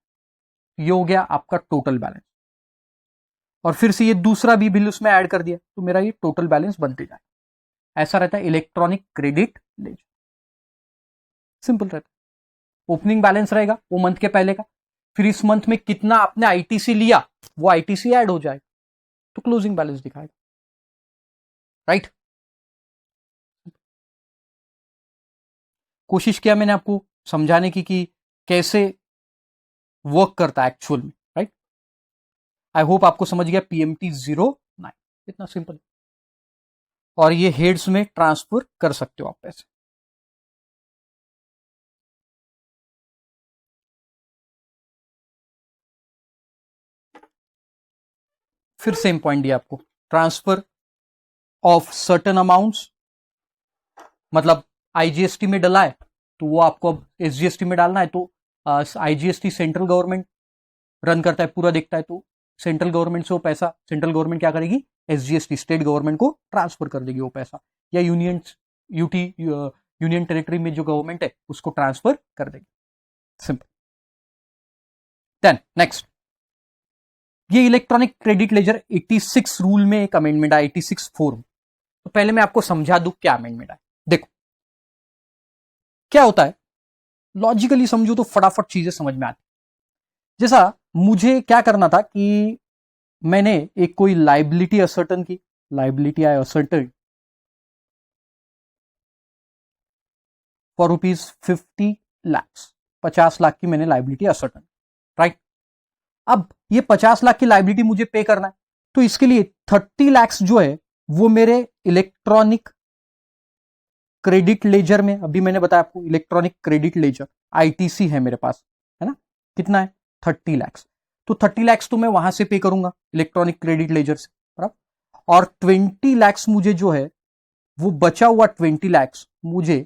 ये हो गया आपका टोटल बैलेंस। और फिर से ये दूसरा भी बिल उसमें ऐड कर दिया, तो मेरा ये टोटल बैलेंस बनते जाए। ऐसा रहता है इलेक्ट्रॉनिक क्रेडिट लेजर, सिंपल रहता है। ओपनिंग बैलेंस रहेगा वो मंथ के पहले का, फिर इस मंथ में कितना आपने आईटीसी लिया वो आईटीसी ऐड हो जाएगा, तो क्लोजिंग बैलेंस दिखाएगा, राइट। कोशिश किया मैंने आपको समझाने की कि कैसे वर्क करता है एक्चुअल में, राइट। आई होप आपको समझ गया, PMT09 इतना सिंपल, और ये हेड्स में ट्रांसफर कर सकते हो आप पैसे। फिर सेम पॉइंट दिया आपको, ट्रांसफर ऑफ सर्टेन अमाउंट्स, मतलब आईजीएसटी में डला है तो वो आपको अब एसजीएसटी में डालना है, तो आईजीएसटी सेंट्रल गवर्नमेंट रन करता है, पूरा देखता है, तो सेंट्रल गवर्नमेंट से वो पैसा सेंट्रल गवर्नमेंट क्या करेगी, एसजीएसटी स्टेट गवर्नमेंट को ट्रांसफर कर देगी वो पैसा, या यूनियन टेरिटरी में जो गवर्नमेंट है उसको ट्रांसफर कर देगी, सिंपल। देन नेक्स्ट, ये इलेक्ट्रॉनिक क्रेडिट लेजर 86 रूल में एक अमेंडमेंट है, 86(4) तो पहले मैं आपको समझा दूं क्या अमेंडमेंट है। देखो क्या होता है, लॉजिकली समझो तो फटाफट चीजें समझ में आती। जैसा मुझे क्या करना था कि मैंने एक कोई लाइबिलिटी असर्टन की, liability I asserted for ₹50 lakh, 50 lakh की मैंने लाइबिलिटी असर्टन, राइट। अब ये 50 लाख की लाइबिलिटी मुझे पे करना है, तो इसके लिए 30 लाख जो है वो मेरे इलेक्ट्रॉनिक क्रेडिट लेजर में, अभी मैंने बताया आपको इलेक्ट्रॉनिक क्रेडिट लेजर आईटीसी है मेरे पास, है ना, कितना है 30 लाख, तो 30 लाख तो मैं वहां से पे करूंगा इलेक्ट्रॉनिक क्रेडिट लेजर से, बराबर। और 20 लाख मुझे जो है वो बचा हुआ 20 लाख मुझे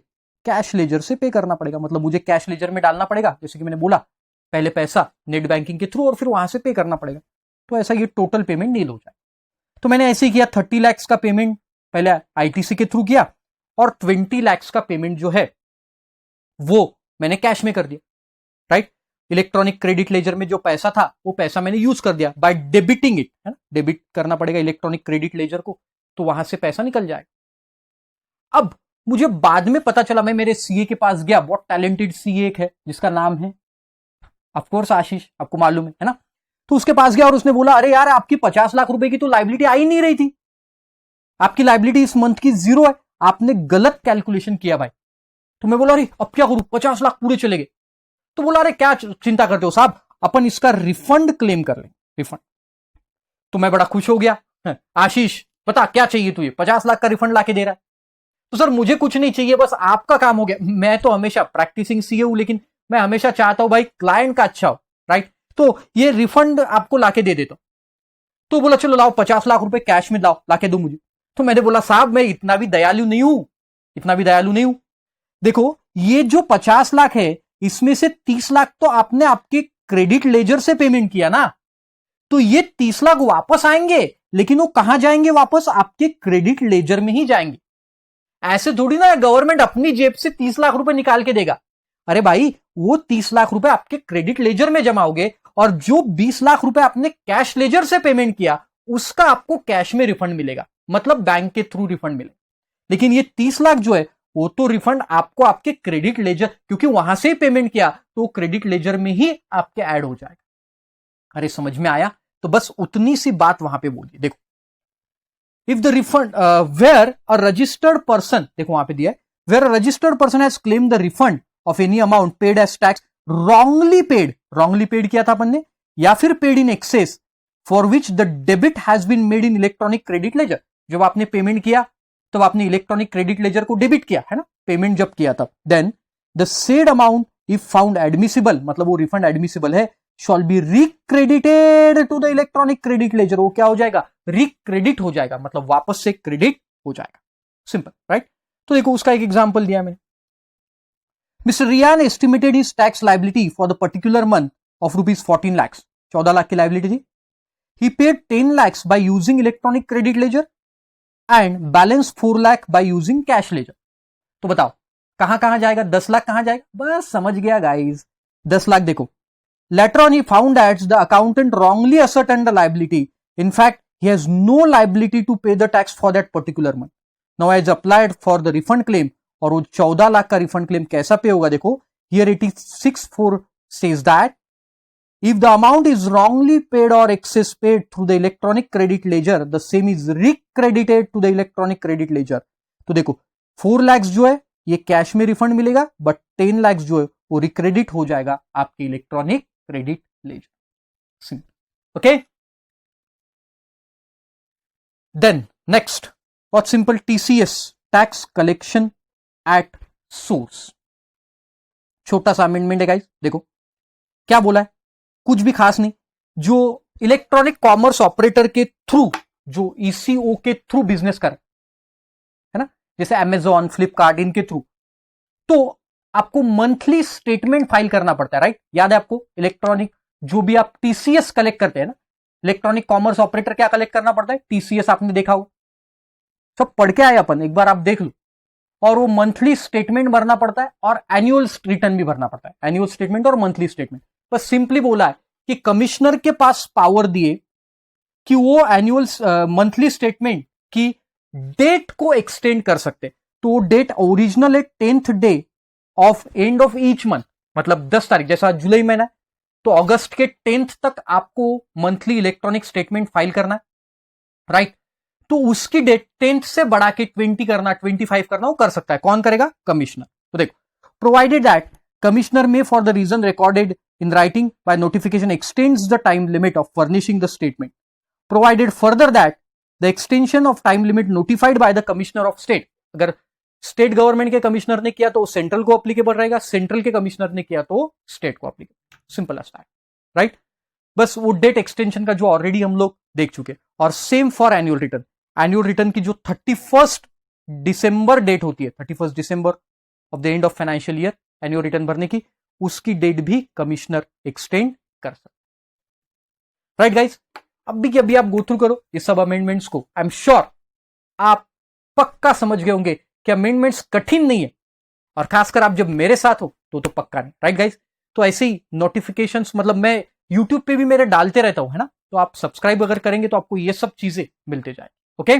कैश लेजर से पे करना पड़ेगा, मतलब मुझे कैश लेजर में डालना पड़ेगा, जैसे कि मैंने बोला पहले पैसा नेट बैंकिंग के थ्रू और फिर वहां से पे करना पड़ेगा, तो ऐसा ये टोटल पेमेंट नील हो जाए। तो मैंने ऐसे ही किया, 30 लाख का पेमेंट पहले आईटीसी के थ्रू किया, और 20 लाख का पेमेंट जो है वो मैंने कैश में कर दिया, राइट। इलेक्ट्रॉनिक क्रेडिट लेजर में जो पैसा था वो पैसा मैंने यूज कर दिया बाय डेबिटिंग इट, है ना, डेबिट करना पड़ेगा इलेक्ट्रॉनिक क्रेडिट लेजर को, तो वहां से पैसा निकल जाएगा। अब मुझे बाद में पता चला, मैं मेरे सीए के पास गया, बहुत टैलेंटेड सीए एक है जिसका नाम है ऑफ कोर्स आशीष, आपको मालूम है ना। तो उसके पास गया और उसने बोला अरे यार आपकी 50 लाख रुपए की तो लाइबिलिटी आ ही नहीं रही थी, आपकी लाइबिलिटी इस मंथ की 0 है, आपने गलत कैलकुलेशन किया भाई। तो मैं बोला अरे अब क्या करूं, 50 लाख पूरे चले गए। तो बोला अरे क्या चिंता करते हो साहब, अपन इसका रिफंड क्लेम कर लें, रिफंड। तो मैं बड़ा खुश हो गया, आशीष बता क्या चाहिए तुझे, 50 लाख का रिफंड लाके दे रहा है। तो सर मुझे कुछ नहीं चाहिए, बस आपका काम हो गया। मैं तो हमेशा प्रैक्टिसिंग सीए हूं, लेकिन मैं हमेशा चाहता हूं भाई क्लाइंट का अच्छा हो, राइट। तो ये रिफंड आपको लाके दे देता हूं। तो बोला चलो लाओ 50 लाख रुपए कैश में लाओ, लाके दो मुझे। तो मैंने बोला साहब मैं इतना भी दयालु नहीं हूं, इतना भी दयालु नहीं हूं। देखो ये जो 50 लाख है इसमें से 30 लाख तो आपने आपके क्रेडिट लेजर से पेमेंट किया ना, तो ये 30 लाख वापस आएंगे, लेकिन वो कहां जाएंगे वापस, आपके क्रेडिट लेजर में ही जाएंगे। ऐसे थोड़ी ना गवर्नमेंट अपनी जेब से 30 लाख रुपए निकाल के देगा। अरे भाई वो 30 लाख रुपए आपके क्रेडिट लेजर में जमा होगे, और जो 20 लाख रुपए आपने कैश लेजर से पेमेंट किया उसका आपको कैश में रिफंड मिलेगा, मतलब बैंक के थ्रू रिफंड मिलेगा। लेकिन ये 30 लाख जो है वो तो रिफंड आपको आपके क्रेडिट लेजर, क्योंकि वहां से ही पेमेंट किया तो क्रेडिट लेजर में ही आपके ऐड हो जाएगा। अरे समझ में आया? तो बस उतनी सी बात वहां पे बोलिए। देखो if the refund where a registered person, देखो वहां पे दिया है, where a registered person has claim the refund of any amount paid as tax, wrongly paid किया था अपन ने, या फिर paid in excess for which the debit has been made in electronic credit ledger. जब आपने पेमेंट किया तब आपने इलेक्ट्रॉनिक क्रेडिट लेजर को डेबिट किया है ना, पेमेंट जब किया तब, then the said amount if found admissible, मतलब वो रिफंड एडमिसिबल है, shall be recredited to the electronic credit ledger. वो क्या हो जाएगा, रिक्रेडिट हो जाएगा, मतलब वापस से क्रेडिट हो जाएगा। Simple, right. तो देखो उसका एक एग्जांपल दिया मैंने। Mister Ryan estimated his tax liability for the particular month of rupees 14 lakh, 14 lakh की लायबिलिटी थी। He paid 10 lakh by using electronic credit ledger and balance 4 lakh by using cash ledger. तो बताओ कहां कहां जाएगा, 10 लाख कहां जाएगा? बस समझ गया गाइस, 10 लाख। देखो later on he found that the accountant wrongly ascertained the liability. In fact, he has no liability to pay the tax for that particular month. Now has applied for the refund claim, और वो 14 लाख का refund claim कैसा पे होगा? देखो here 86(4) says that if the amount is wrongly paid or excess paid through the electronic credit ledger, the same is recredited to the electronic credit ledger. तो देखो 4 लाख जो है ये कैश में रिफंड मिलेगा, बट 10 लाख जो है वो रिक्रेडिट हो जाएगा आपके electronic credit ledger. Simple, okay. Then next बहुत simple, TCS, tax collection at source. छोटा सा अमेंडमेंट है गाइस। देखो क्या बोला है, कुछ भी खास नहीं। जो इलेक्ट्रॉनिक कॉमर्स ऑपरेटर के थ्रू, जो ईसीओ के थ्रू बिजनेस कर, है ना, जैसे अमेजॉन, फ्लिपकार्ट, इनके थ्रू, तो आपको मंथली स्टेटमेंट फाइल करना पड़ता है, राइट। याद है आपको, इलेक्ट्रॉनिक जो भी आप टीसीएस कलेक्ट करते हैं ना, इलेक्ट्रॉनिक कॉमर्स ऑपरेटर क्या कलेक्ट करना पड़ता है? टीसीएस। आपने देखा हो, सब पढ़ के आए अपन, एक बार आप देख लो। और वो मंथली स्टेटमेंट भरना पड़ता है और एनुअल रिटर्न भी भरना पड़ता है, एनुअल स्टेटमेंट और मंथली स्टेटमेंट। बस सिंपली बोला है कि कमिश्नर के पास पावर दिए कि वो एनुअल मंथली स्टेटमेंट की डेट को एक्सटेंड कर सकते। तो डेट ओरिजिनल है 10th day of end of each month, मतलब 10 तारीख, जैसा जुलाई महीना है तो अगस्त के 10th तक आपको मंथली इलेक्ट्रॉनिक स्टेटमेंट फाइल करना है, राइट। तो उसकी डेट 10th से बढ़ा के 20 करना, 25 करना, वो कर सकता है। कौन करेगा? कमिश्नर। तो देखो, provided that commissioner may for the reason recorded in writing by notification extends the time limit of furnishing the statement, provided further that the extension of time limit notified by the commissioner of state. अगर state government के commissioner ने किया तो central को applicable रहेगा, central के commissioner ने किया तो स्टेट को applicable. Simple as that, right. बस वो डेट एक्सटेंशन का जो ऑलरेडी हम लोग देख चुके। और same for annual return. Annual return की जो 31 दिसंबर डेट होती है, 31 दिसंबर of the end of financial year, annual return भरने की, उसकी डेट भी कमिश्नर एक्सटेंड कर सकते, राइट गाइस। अभी आप गो थ्रू करो ये सब अमेंडमेंट्स को। आई एम श्योर आप पक्का समझ गए होंगे कि अमेंडमेंट्स कठिन नहीं है, और खासकर आप जब मेरे साथ हो तो पक्का नहीं, राइट गाइस। तो ऐसे ही नोटिफिकेशंस, मतलब मैं यूट्यूब पे भी मेरे डालते रहता हूं, है ना, तो आप सब्सक्राइब अगर करेंगे तो आपको ये सब चीजें मिलते जाए, ओके।